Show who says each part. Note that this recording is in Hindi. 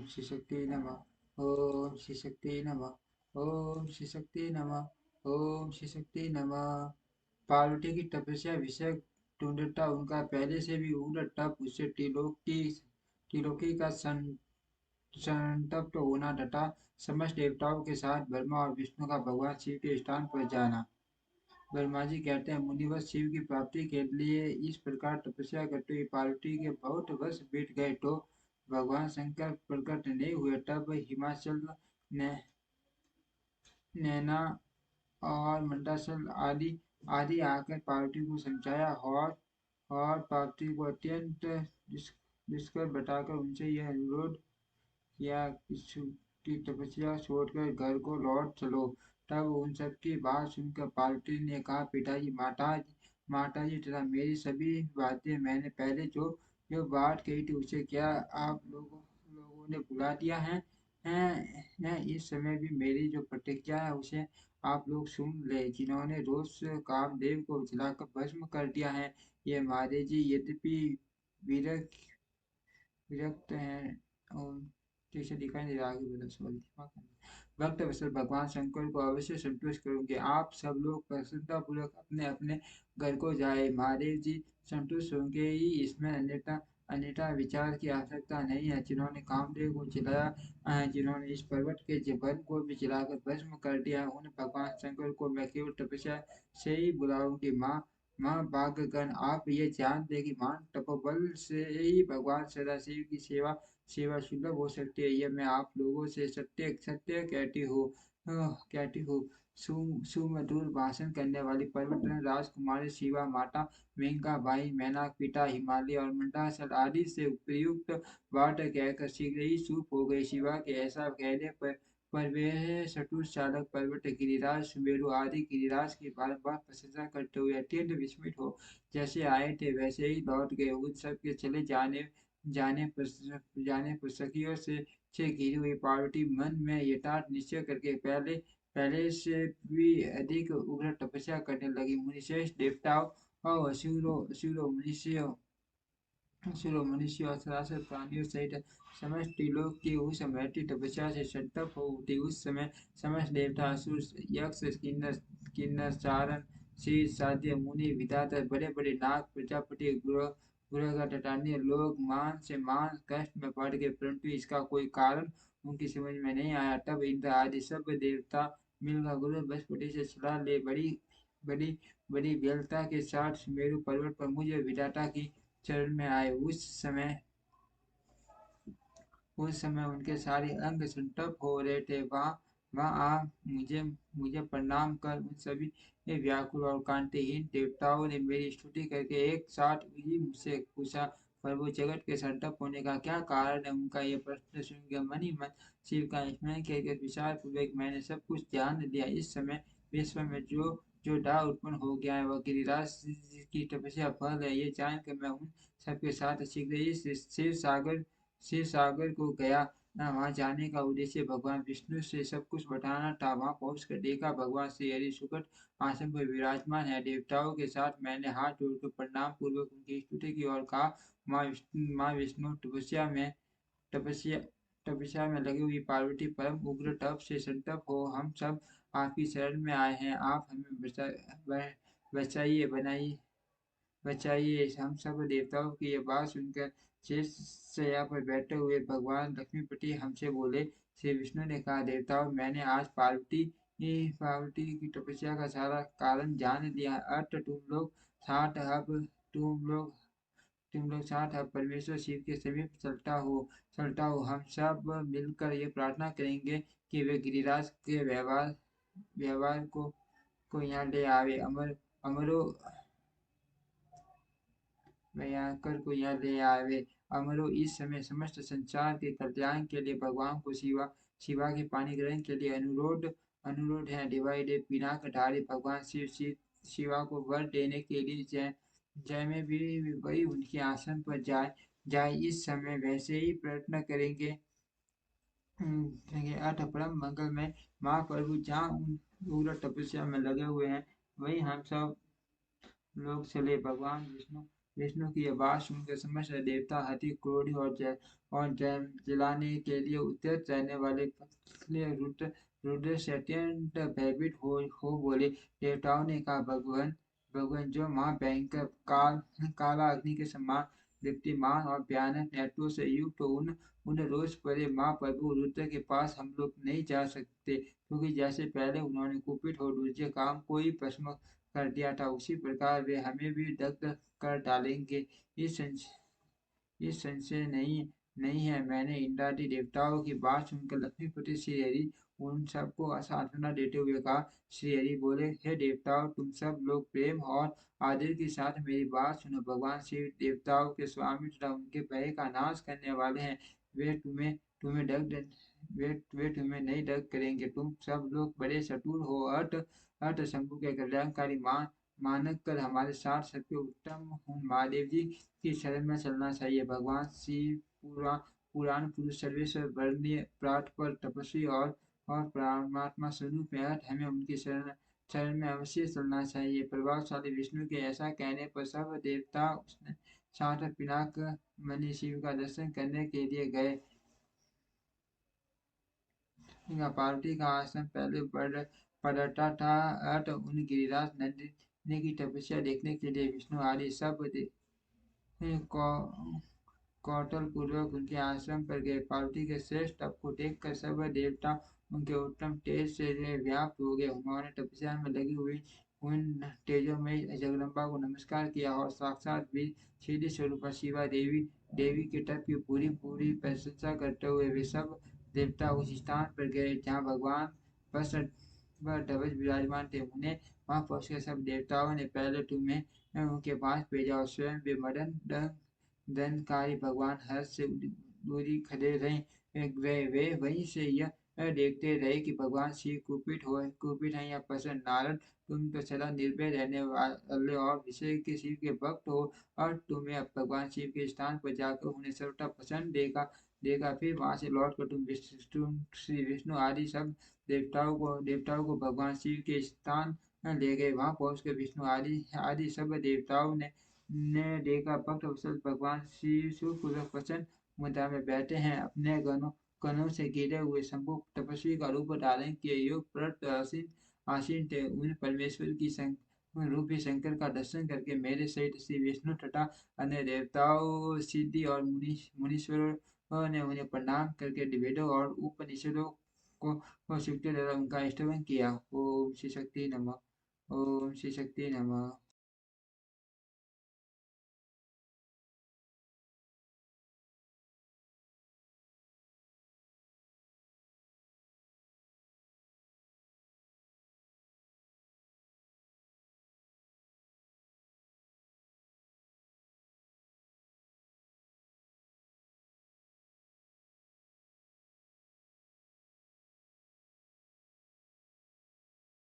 Speaker 1: श्री शक्ति नमः। ओम श्री शक्ति नमः। ओम श्री शक्ति नमः। ओम श्री शक्ति नमः। पार्वती की तपस्या विषय ढूंढता उनका पहले से भी उग्र तप उससे त्रिलोकी का संतप्त होना तथा समस्त देवताओं के साथ ब्रह्मा और विष्णु का भगवान शिव के स्थान पर जाना। ब्रह्मा जी कहते हैं मुनिवर शिव की प्राप्ति के लिए इस प्रकार तपस्या करते हुए पार्वती के बहुत वर्ष बीत गए तो भगवान शंकर प्रकट नहीं हुए। तब हिमाचल ने नैना और मंदसौर आदि आदि आकर पार्वती को समझाया और पार्वती को अत्यंत दुष्कर बताकर उनसे यह अनुरोध किया कि तपस्या छोड़कर घर को लौट चलो। तब उन सबकी बात सुनकर पार्वती ने कहा पिताजी माताजी तथा मेरी सभी बातें मैंने पहले जो जो बात कही थी उसे क्या आप लोगों ने भुला दिया है? इस समय भी मेरी जो प्रतिज्ञा है उसे आप लोग सुन ले। जिन्होंने रोज कामदेव को जलाकर भस्म कर दिया है ये महादेव जी यद्यपि विरक्त विरक्त हैं और जैसे दिखाई दे रहा है आगे बोला सवाल क्षमा करना। भक्त वत्सल भगवान शंकर को अवश्य संतुष्ट करोगे। आप सब लोग प्रसन्नता पूर्वक अपने अपने घर को जाए। महादेव जी संतुष्ट होंगे ही इसमें अन्यथा अन्यथा विचार की आवश्यकता नहीं है। जिन्होंने कामदेव को जलाया जिन्होंने इस पर्वत के वन को भी जलाकर भस्म कर दिया है उन भगवान शंकर को मैं केवल तपस्या से ही बुलाऊंगी। माँ माँ भाग्यगण आप ये जान दे कि मान तपोबल से ही भगवान सदाशिव की सेवा सेवा सुलभ हो सकती है। यह मैं आप लोगों से सत्य सत्य कहती हूँ। सुमधुर भाषण करने वाली पर्वत राजकुमारी शिवा माता मेनका भाई मैनाक पिता हिमालय और मंडासल आदि से उपयुक्त बात कहकर शीघ्र ही चुप हो गई। शिवा के ऐसा कहने पर वे चतुर चालक पर्वत गिरिराज सुमेरु आदि गिरिराज की बारंबार प्रशंसा करते हुए अत्यंत विस्मित हो जैसे आए थे वैसे ही लौट गए। उन सब के चले जाने पर सखियों से घिरी हुई पार्वती मन में यथार्थ निश्चय करके पहले पहले से भी अधिक उग्र तपस्या करने लगी। मुनिश्रेष्ठ देवताओं और असुरों मनुष्य और सरासर प्राणियों सहित समस्त त्रिलोक की उस अमृत तपस्या से संतप्त हो उठी। उस समय समस्त देवता असुर यक्ष किन्नर चारण शीर साध्य मुनि विधाता बड़े बड़े नाग प्रजापति ग्रह तथा अन्य लोग मान से मान कष्ट में पड़ गए परंतु इसका कोई कारण उनकी समझ में नहीं आया। तब इंद्र आदि सब देवता मिलकर गुरु बृहस्पति से सलाह ले बड़ी बड़ी व्यलता के साथ सुमेरु पर्वत पर मुझे विधाता की चरण में आए। उस समय उनके सारे अंग संतप्त हो रहे थे। वहां आ मुझे मुझे प्रणाम कर उन सभी व्याकुल और कांतिहीन देवताओं ने मेरी स्तुति करके एक साथ ही मुझसे पूछा प्रभु जगत के संतप्त होने का क्या कारण है? उनका ये प्रश्न सुनकर मन ही मन शिव का स्मरण करके विचार पूर्वक मैंने सब कुछ ध्यान दिया। इस समय विश्व में जो जो डाव उत्पन्न हो गया है वह गिरिराज की तपस्या फल है। ये जानकर मैं उन सबके साथ शीघ्र ही शिव सागर को गया। वहां जाने का उद्देश्य भगवान विष्णु से सब कुछ बताना था। वहां पहुंचकर देखा भगवान श्री हरि सुकट आसन पर विराजमान है। देवताओं के साथ मैंने हाथ जोड़कर प्रणाम पूर्वक उनकी स्तुति की और कहा माँ विष्णु तपस्या तपस्या में लगी हुई पार्वती परम उग्र तप से संतप्त हो हम सब आपकी शरण में आए हैं। आप हमें बचाइए बनाइए बचाइए। हम सब देवताओं की ये बात सुनकर शेष शैया पर बैठे हुए भगवान लक्ष्मीपति हमसे बोले। श्री विष्णु ने कहा देवताओं मैंने आज पार्वती की तपस्या का सारा कारण जान लिया है। अर्थ साथ अब तुम लोग तुम लोग साथ अब परमेश्वर शिव के समीप चलता हो। हम सब मिलकर ये प्रार्थना करेंगे कि वे गिरिराज के व्यवहार को यहाँ ले आवे। अमरो भयंकर को यह ले आवे। अमरो इस समय समस्त संसार के कल्याण के लिए भगवान को शिवा के पानी ग्रहण के लिए अनुरोध है। डिवाइडे पिनाकधारी भगवान शिवा को वर देने के लिए जय में भी वही उनके आसन पर जाए इस समय वैसे ही प्रयत्न करेंगे। अठ परम मंगल में महाप्रभु जहाँ उन उग्र तपस्या में लगे हुए हैं वही हम सब लोग चले। भगवान विष्णु विष्णु की यह बात सुनकर समस्त देवता हाथी क्रोधी और जलाने के लिए उद्यत रहने वाले पतले रुद्र से अत्यंत भयभीत हो बोले। देवताओं ने कहा, भगवान भगवान जो महाभयंकर काला अग्नि के समान दीप्तिमान और भयानक नेत्रों से युक्त हो, उन रोष भरे महाप्रभु रुद्र के पास हम लोग नहीं जा सकते, क्योंकि जैसे पहले उन्होंने कुपित हो दूसरे काम को ही भस्म कर दिया था, उसी प्रकार वे हमें भी दग्ध कर डालेंगे। इस इस संशय नहीं नहीं है। मैंने इंद्रादि देवताओं की बात सुनकर लक्ष्मीपति श्री हरि उन सबको सांत्वना देते हुए कहा। श्री हरि बोले, हे देवताओं, तुम सब लोग प्रेम और आदर के साथ मेरी बात सुनो। भगवान शिव देवताओं के स्वामी तथा उनके भय का नाश करने वाले हैं। वे तुम्हें तुम्हें दग्ध वे तुम्हें नहीं दग्ध करेंगे। तुम सब लोग बड़े चतुर हो। अट अट शंभु के कल्याणकारी मानक कर हमारे साथ सबके उत्तम महादेव जी की शरण में चलना चाहिए। भगवान शिव पुराण पुरुष सर्वेश्वर वर्णीय प्राट पर तपस्वी और परमात्मा स्वरूप है। हमें उनकी शरण शरण में अवश्य चलना चाहिए। प्रभावशाली विष्णु के ऐसा कहने पर सब देवता उसने साथ पिनाक मणि शिव का दर्शन करने के लिए गए। पार्वती का आश्रम पहले पड़ता था। अत उन गिरिराज नंदिनी की तपस्या देखने के लिए विष्णु आदि सब कौतूहल पूर्वक उनके आश्रम पर गए। पार्वती के श्रेष्ठ तप को देखकर सब देवता उनके उत्तम तेज से व्याप्त हो गए। उन्होंने तपस्या में लगी हुई उन तेजोमयी जगदम्बा को नमस्कार किया और साक्षात भी सीधी स्वरूपा शिवा देवी देवी के तप की पूरी पूरी प्रशंसा करते हुए वे सब देवता उस स्थान पर गए जहाँ भगवान बस ध्वज विराजमान थे। उन्हें वहां पहुंचकर सब देवताओं ने पहले तुम्हें उनके पास भेजा और स्वयं वे मदन दंडकारी भगवान हर्ष से दूरी खड़े वे वहीं से यह देखते रहे कि भगवान शिव कुपित हैं या प्रसन्न। नारद, तुम तो सदा निर्भय रहने वाले और विषय के शिव के भक्त हो, और तुम्हें अब भगवान शिव के स्थान पर जाकर उन्हें सर्वथा प्रसन्न देखा। फिर वहां से लौटकर तुम श्री विष्णु आदि सब देवताओं को भगवान शिव के स्थान ले गए। वहां पहुंचकर विष्णु आदि आदि सब देवताओं ने देखा, भक्त वत्सल भगवान शिव सुखपूर्वक प्रसन्न मुद्रा में बैठे हैं। अपने गणों से घिरे हुए शंभु तपस्वी का रूप धारण किए योग प्रत आसीन थे। उन परमेश्वर की रूपी शंकर का दर्शन करके मेरे सहित श्री विष्णु तथा अन्य देवताओं, सिद्धि और मुनीश्वरों ने उन्हें प्रणाम करके वेदों और उपनिषदों को स्वीकृत द्वारा उनका स्तवन किया। ओम श्री शक्ति नमः। ओम श्री शक्ति नमः।